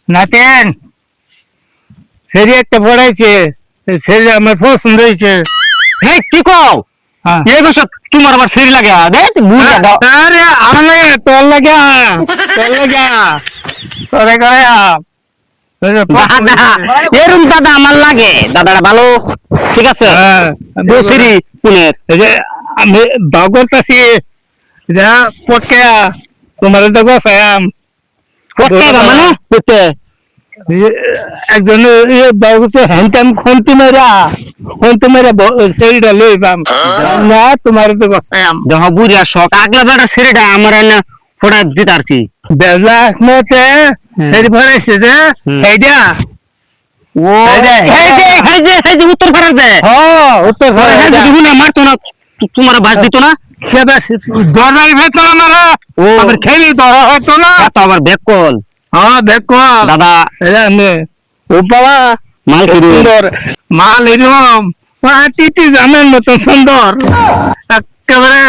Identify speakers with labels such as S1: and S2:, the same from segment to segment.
S1: নাতেন সেরি একটা পড়াইছে সেরি আমার পছন্দ হয়েছে।
S2: হ্যাঁ কি কও
S1: হ্যাঁ।
S2: এই বছর তোমার আবার সেরি লাগে দে বুঝা দাও
S1: আরে আমার লাগে তোর লাগে তোরে করে
S2: দাদা এরম দাদা আমার লাগে দাদাটা ভালো ঠিক আছে সেরি পুনের
S1: এই যে আমি বাউ করতেছি যা পটকে তোমার তো গোসায়াম
S2: করতে মানে করতে
S1: একজন বাউ করতে হ্যান্ডটাম খুনতে মেরা সেরিটা লই পাম না তোমার তো গোসায়াম
S2: দেখো বুঝা শখ আগলা বেটা সেরিটা আমার এনে ফোটা দিত আর কি
S1: বেলা মতে সেরি ভরাইছে যে এইটা
S2: ও এই যে উত্তর ভারত যে
S1: উত্তর
S2: দিব না মারতো না তোমার বাস দিত না
S1: দরাই ভেতর আমার
S2: ও
S1: আবার খেলি ধরা হতো না
S2: তো আবার ব্যাক কল
S1: হ্যাঁ দেখো
S2: দাদা
S1: ও বাবা
S2: মাল কিরু
S1: সুন্দর মাল এরকম তিতি জামের মতো সুন্দর একেবারে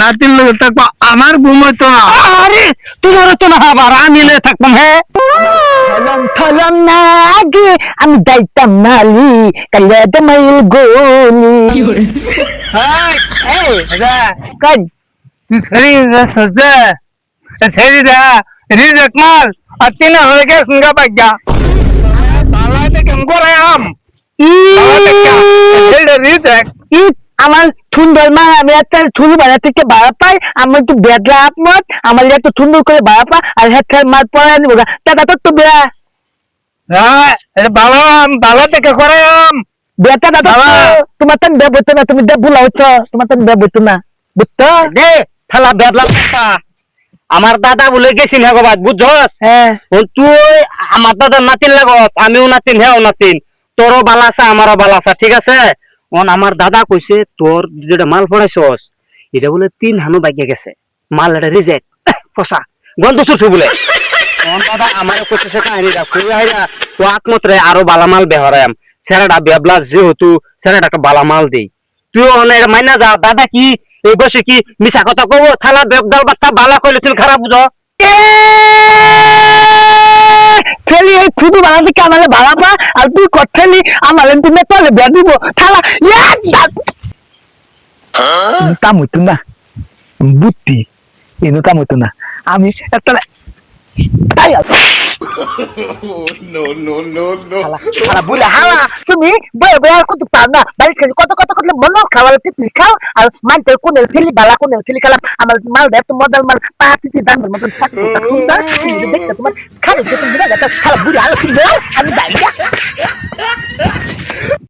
S1: নাতির লোক থাকবো আমার ঘুম হইতো না।
S2: আরে তোমার তো না আবার আমি লে থাকবাম হ্যাঁ
S3: থলম না আগে আমি যাইতাম নালি কালিয়াতে মাইল গোলি
S1: কই তুই সজে সেরি দা রিজক মাল আতিনা হয়ে গেছে সুঙ্গা পাগ্যা বালাতে কেম করে আম রিজক
S3: আমার সুন্দর মা আমি একটা ছুরি বাড়া থেকে বাড়া পাই আমার একটু বেদলা আপমত আমার একটু সুন্দর করে বাড়া পা আর হেড মার পরে আনিব দাদা তো বেড়া
S1: হ্যাঁ ভালো আম ভালো থেকে করে আম
S3: বেটা দাদা তোমার তো দেব হইতো না তুমি দেব ভুলা হচ্ছ তোমার তো দেব হইতো না বুঝতো
S2: দে থালা বেদলা কথা আমার দাদা বলে গেছিল হ্যাঁ বাদ বুঝছস
S3: হ্যাঁ
S2: তুই আমার দাদা নাতিন লাগস আমিও নাতিন হ্যাঁ নাতিন তোরও বালাসা আমারও বালাসা ঠিক আছে আমার দাদা কইছে তোর যেটা মাল পড়াইছস এটা বলে 3 হানু বাগিয়ে গেছে মাল এটা রিজেক্ট পসা গন্ধ সুসু বলে দাদা আমার কইছে কাহিনীটা কই আইরা তো আকমতরে আরো বালা মাল বেহরাম সেরাটা বেবলাস যেহেতু সেরাটা একটা বালা মাল দেই তুই অনেক মাইনা যা দাদা কি এই বসে কি মিছা কথা কব থালা বেবদাল বাত্তা বালা কইলে তুই খারাপ বুঝো
S3: ফেলি এই ছুটি বানাতে কি আমালে ভাড়া পা আর তুই কথেলি আমালে তুমি তোলে বেদ দিব থালা কাম হইতো না বুদ্ধি এনো কাম হইতো না আমি একটা বুড়া হালা তুমি বয়ে বয়ে কত পাও না বাড়ি কত কত কত বলো খাওয়ার তুমি খাও আর মানতে কোন ছেলে বালা কোন ছেলে খেলাম আমার মাল দেয় তো মডেল মাল পাতিতে দাম মতন থাকতো দেখতে তোমার খালি তুমি খালা বুড়া হালা তুমি আমি দাঁড়িয়ে